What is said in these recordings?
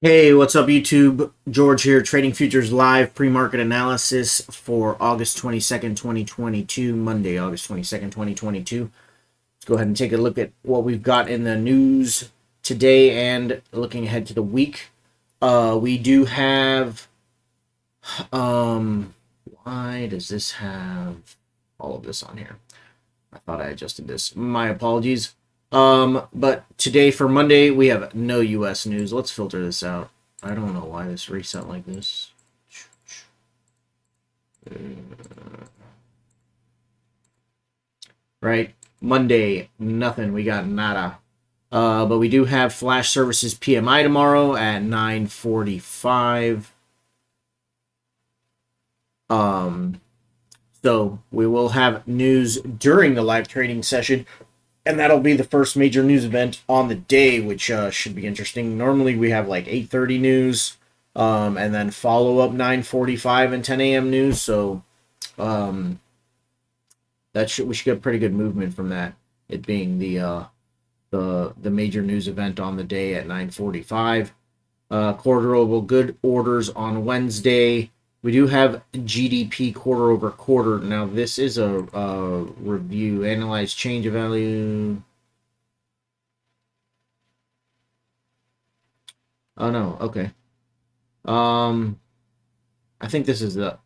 Hey, what's up, YouTube? George here, Trading Futures Live pre-market analysis for August 22nd, 2022, Monday, August 22nd, 2022. Let's go ahead and take a look at what we've got in the news today and looking ahead to the week. We do have, why does this have all of this on here? I thought I adjusted this. My apologies. But today for Monday, we have no U.S. news. Let's filter this out. I don't know why this reset like this. Right. Monday, nothing. We got nada. But we do have Flash Services PMI tomorrow at 9:45. So we will have news during the live trading session. And that'll be the first major news event on the day, which should be interesting. Normally we have like 8:30 news, and then follow up 9:45 and 10 a.m. news. So we should get pretty good movement from that. It being the major news event on the day at 9:45. Quarter-over good orders on Wednesday. We do have GDP quarter over quarter. Now, this is a review. Analyze change of value. Oh, no. Okay. I think this is a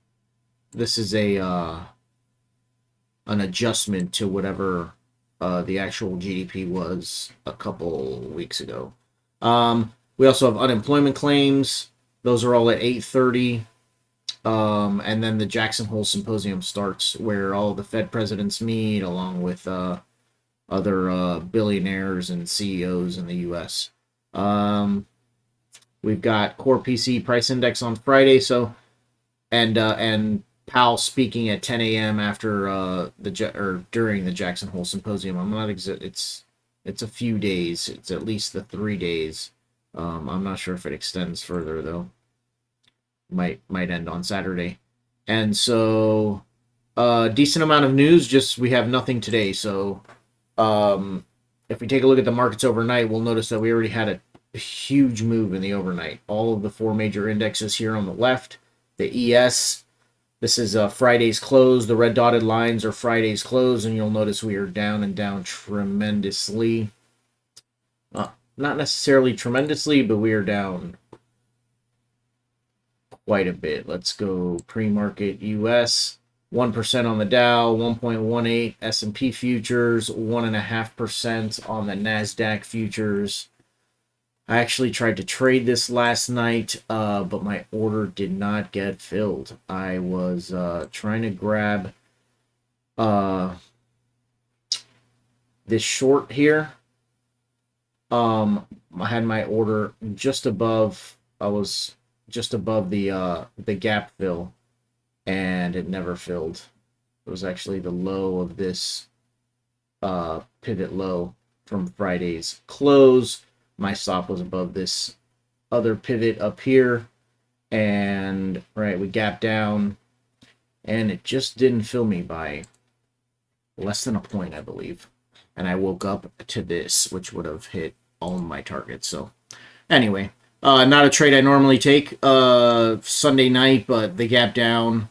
an adjustment to whatever the actual GDP was a couple weeks ago. We also have unemployment claims. Those are all at 8:30. And then the Jackson Hole Symposium starts, where all the Fed presidents meet, along with other billionaires and CEOs in the U.S. We've got Core PC Price Index on Friday, and Powell speaking at 10 a.m. after during the Jackson Hole Symposium. It's a few days. It's at least the 3 days. I'm not sure if it extends further though. Might end on Saturday. And so decent amount of news, just we have nothing today. So if we take a look at the markets overnight, we'll notice that we already had a huge move in the overnight. All of the four major indexes here on the left. The ES, this is Friday's close. The red dotted lines are Friday's close, and you'll notice we are down and down tremendously. Not necessarily tremendously, but we are down quite a bit. Let's go pre-market US. 1% on the Dow, 1.18 S&P futures, 1.5% on the Nasdaq futures. I actually tried to trade this last night, but my order did not get filled. I was trying to grab this short here. I had my order just above. I was just above the gap fill, and it never filled. It was actually the low of this pivot low from Friday's close. My stop was above this other pivot up here, and right, we gapped down, and it just didn't fill me by less than a point, I believe. And I woke up to this, which would have hit all of my targets. So anyway, not a trade I normally take Sunday night, but the gap down,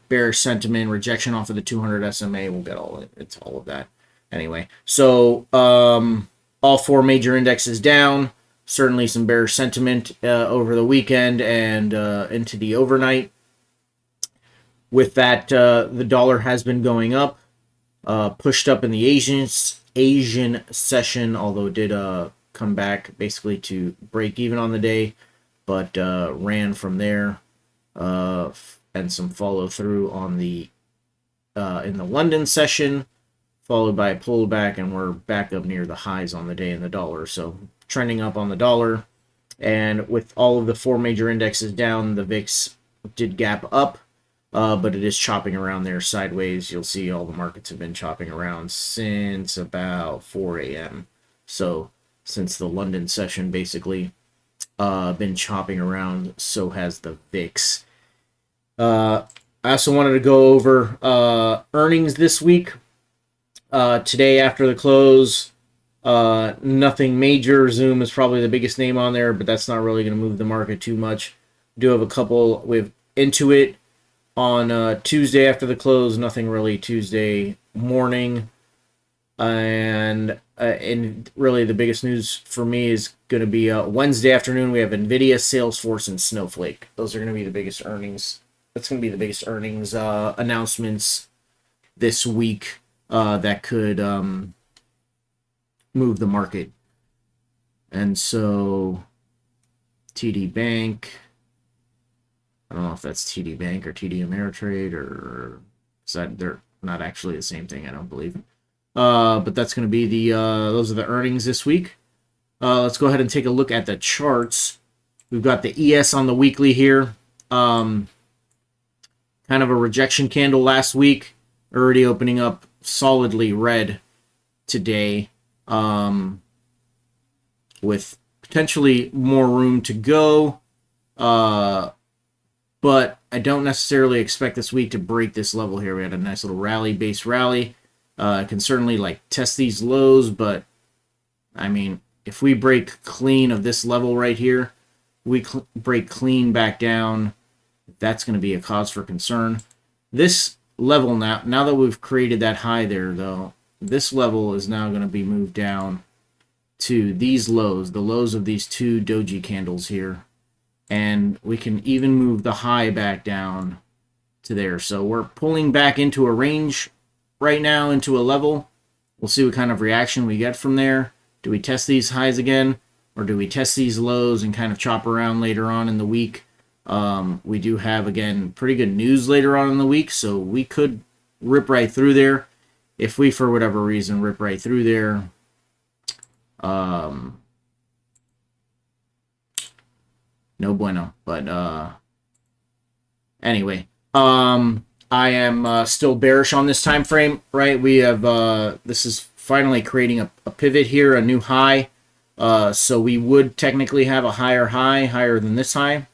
bearish sentiment, rejection off of the 200 SMA. We'll get all it's all of that. Anyway, so all four major indexes down. Certainly some bearish sentiment over the weekend and into the overnight. With that, the dollar has been going up, pushed up in the Asian session, although it did come back basically to break even on the day, but ran from there, and some follow through on the in the London session, followed by a pullback, and we're back up near the highs on the day in the dollar. So trending up on the dollar, and with all of the four major indexes down, the VIX did gap up, but it is chopping around there sideways. You'll see all the markets have been chopping around since about 4 a.m. So since the London session, basically been chopping around. So has the VIX. I also wanted to go over earnings this week. Today after the close, Nothing major. Zoom is probably the biggest name on there, but that's not really going to move the market too much. Do have a couple with Intuit on Tuesday after the close. Nothing really Tuesday morning. And really the biggest news for me is going to be Wednesday afternoon. We have Nvidia, Salesforce, and Snowflake. Those are going to be the biggest earnings. That's going to be the biggest earnings announcements this week that could move the market. And so TD Bank, I don't know if that's TD Bank or TD Ameritrade, or is that they're not actually the same thing, I don't believe. But that's going to be the those are the earnings this week. Let's go ahead and take a look at the charts. We've got the ES on the weekly here. Kind of a rejection candle last week. Already opening up solidly red today, with potentially more room to go. But I don't necessarily expect this week to break this level here. We had a nice little base rally. I can certainly test these lows, but I mean, if we break clean of this level right here, we break clean back down, that's going to be a cause for concern. This level now that we've created that high there, though, this level is now going to be moved down to these lows, the lows of these two doji candles here, and we can even move the high back down to there. So we're pulling back into a range right now, into a level. We'll see what kind of reaction we get from there. Do we test these highs again, or do we test these lows and kind of chop around later on in the week? We do have, again, pretty good news later on in the week, so we could rip right through there. If we, for whatever reason, rip right through there, no bueno. But anyway, I am still bearish on this time frame, right? We have this is finally creating a pivot here, a new high. So we would technically have a higher high, higher than this high.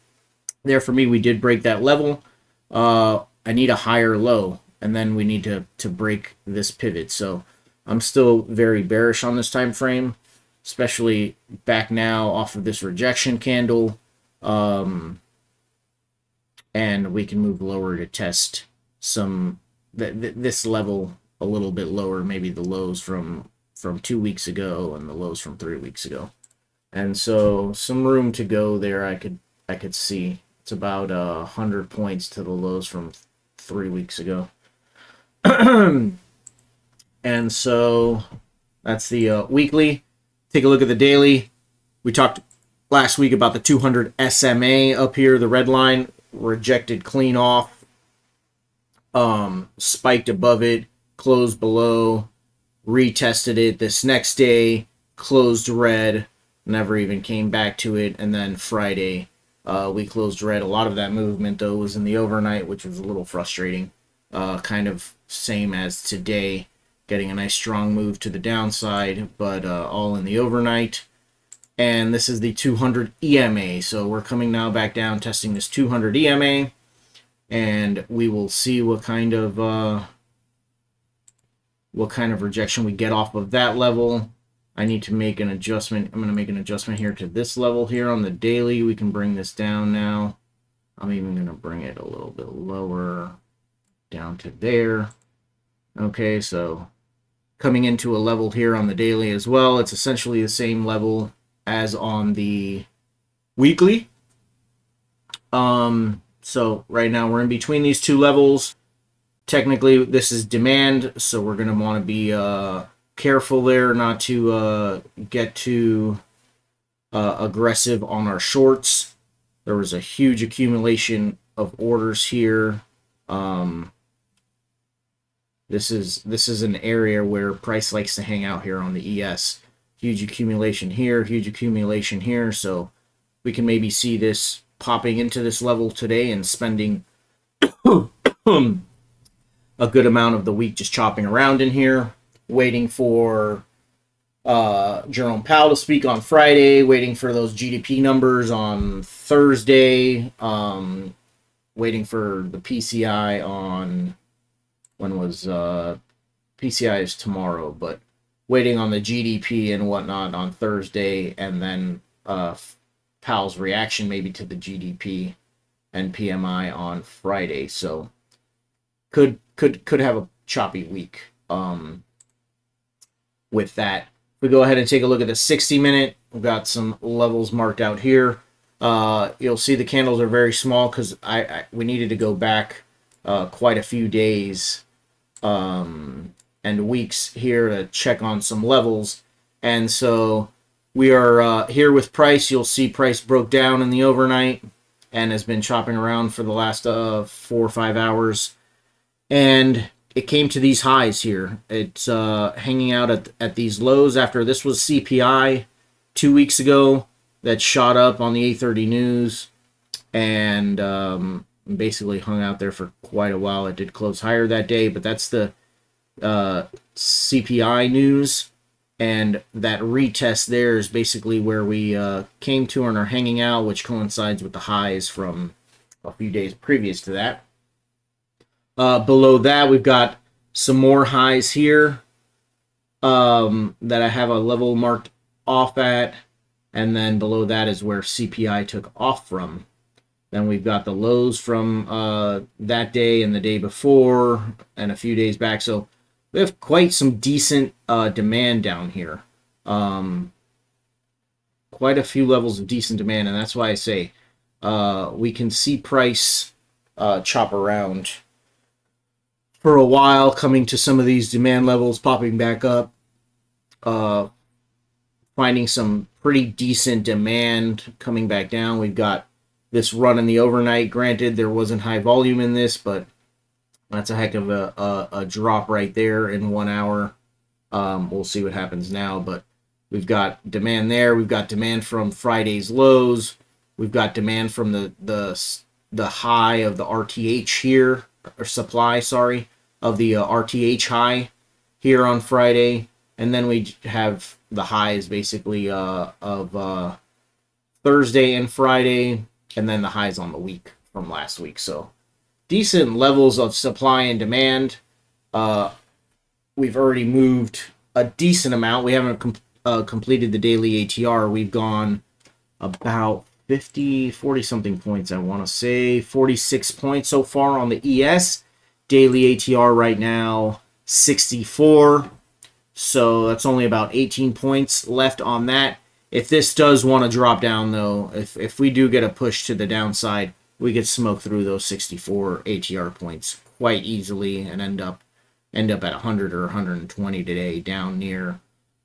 There, for me, we did break that level. I need a higher low, and then we need to break this pivot. So I'm still very bearish on this time frame, especially back now off of this rejection candle. And we can move lower to test this level a little bit lower, maybe the lows from 2 weeks ago and the lows from 3 weeks ago. And so some room to go there. I could see it's about 100 points to the lows from 3 weeks ago. And so that's the weekly. Take a look at the daily. We talked last week about the 200 SMA up here, the red line, rejected clean off, spiked above it, closed below, retested it this next day, closed red, never even came back to it, and then Friday we closed red. A lot of that movement, though, was in the overnight, which was a little frustrating. Kind of same as today, getting a nice strong move to the downside, but all in the overnight. And this is the 200 EMA. So we're coming now back down, testing this 200 EMA, and we will see what kind of rejection we get off of that level. I need to make an adjustment. I'm going to make an adjustment here to this level here on the daily. We can bring this down now. I'm even going to bring it a little bit lower, down to there. Okay, so coming into a level here on the daily as well. It's essentially the same level as on the weekly. So right now we're in between these two levels. Technically, this is demand, so we're going to want to be careful there not to get too aggressive on our shorts. There was a huge accumulation of orders here. This is an area where price likes to hang out here on the ES. Huge accumulation here, huge accumulation here. So we can maybe see this popping into this level today and spending a good amount of the week just chopping around in here, waiting for Jerome Powell to speak on Friday, waiting for those GDP numbers on Thursday, waiting for the PCI on, when was PCI is tomorrow, but waiting on the GDP and whatnot on Thursday, and then Powell's reaction maybe to the GDP and PMI on Friday. So could have a choppy week with that. We go ahead and take a look at the 60-minute. We've got some levels marked out here. You'll see the candles are very small because we needed to go back quite a few days and weeks here to check on some levels. And so we are here with price. You'll see price broke down in the overnight and has been chopping around for the last 4 or 5 hours. And it came to these highs here. It's hanging out at these lows after this was CPI 2 weeks ago that shot up on the 8:30 news and basically hung out there for quite a while. It did close higher that day, but that's the CPI news, and that retest there is basically where we came to and are hanging out, which coincides with the highs from a few days previous to that. Below that, we've got some more highs here that I have a level marked off at, and then below that is where CPI took off from. Then we've got the lows from that day and the day before and a few days back. So we have quite some decent demand down here. Quite a few levels of decent demand, and that's why I say we can see price chop around for a while, coming to some of these demand levels, popping back up, finding some pretty decent demand, coming back down. We've got this run in the overnight. Granted, there wasn't high volume in this, but that's a heck of a drop right there in 1 hour. We'll see what happens now, but we've got demand there. We've got demand from Friday's lows. We've got demand from the high of the RTH here, or supply, sorry, of the RTH high here on Friday. And then we have the highs basically of Thursday and Friday, and then the highs on the week from last week. So decent levels of supply and demand. We've already moved a decent amount. We haven't completed the daily ATR. We've gone about 40 something points, I want to say 46 points so far on the ES. Daily ATR right now 64, so that's only about 18 points left on that. If this does want to drop down though, if we do get a push to the downside, we could smoke through those 64 ATR points quite easily and end up at 100 or 120 today, down near,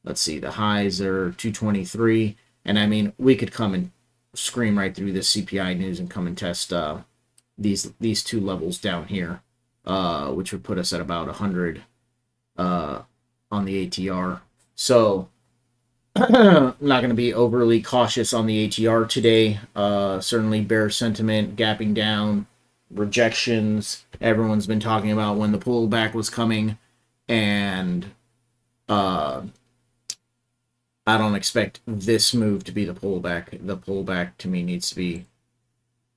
let's see, the highs are 223, and I mean we could come and scream right through this CPI news and come and test these two levels down here, which would put us at about 100 on the ATR. So I'm not going to be overly cautious on the ATR today. Certainly bearish sentiment, gapping down, rejections. Everyone's been talking about when the pullback was coming, and I don't expect this move to be the pullback. The pullback to me needs to be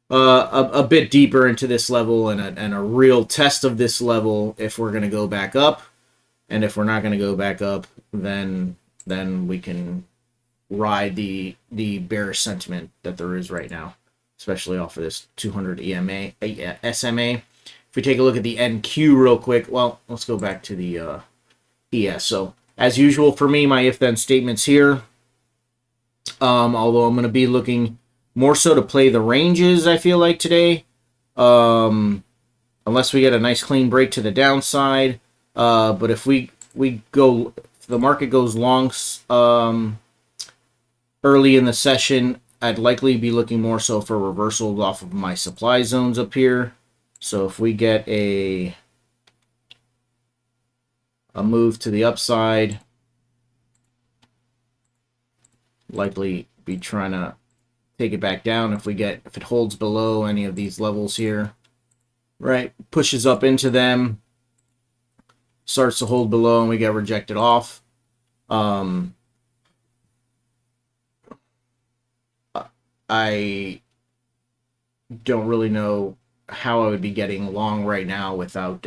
a bit deeper into this level and a real test of this level if we're going to go back up. And if we're not going to go back up, then we can ride the bearish sentiment that there is right now, especially off of this 200 SMA. If we take a look at the NQ real quick, well, let's go back to the ES. So as usual for me, my if-then statements here. Although I'm going to be looking more so to play the ranges, I feel like today, unless we get a nice clean break to the downside. But if the market goes long early in the session, I'd likely be looking more so for reversals off of my supply zones up here. So if we get a move to the upside, likely be trying to take it back down. If it holds below any of these levels here, right, pushes up into them, starts to hold below, and we get rejected off. I don't really know how I would be getting long right now without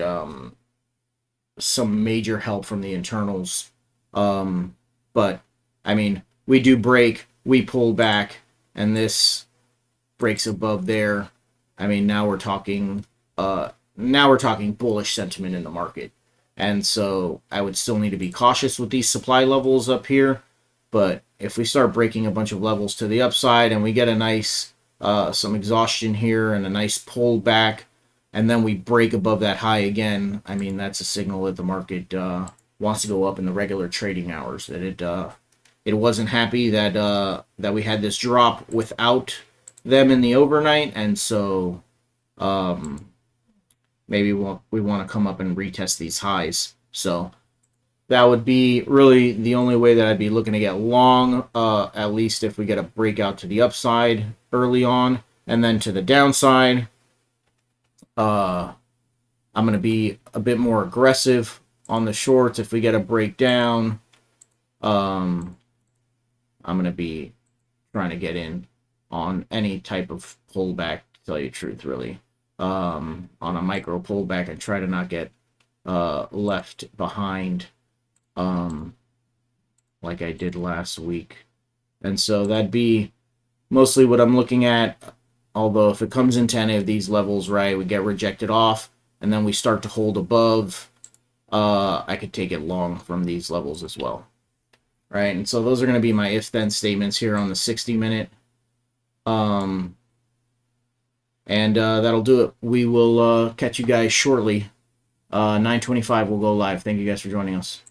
some major help from the internals But I mean, we do break, we pull back, and this breaks above there. I mean, now we're talking bullish sentiment in the market. And so I would still need to be cautious with these supply levels up here. But if we start breaking a bunch of levels to the upside and we get a nice some exhaustion here and a nice pullback, and then we break above that high again, I mean, that's a signal that the market wants to go up in the regular trading hours. That it wasn't happy that that we had this drop without them in the overnight, and so maybe we want to come up and retest these highs. So that would be really the only way that I'd be looking to get long, at least if we get a breakout to the upside early on. And then to the downside, I'm going to be a bit more aggressive on the shorts. If we get a breakdown, I'm going to be trying to get in on any type of pullback, to tell you the truth, really. On a micro pullback and try to not get left behind like I did last week. And so that'd be mostly what I'm looking at. Although if it comes into any of these levels, right, we get rejected off and then we start to hold above, I could take it long from these levels as well. Right, and so those are going to be my if-then statements here on the 60-minute. And that'll do it. We will catch you guys shortly. 9:25 we'll go live. Thank you guys for joining us.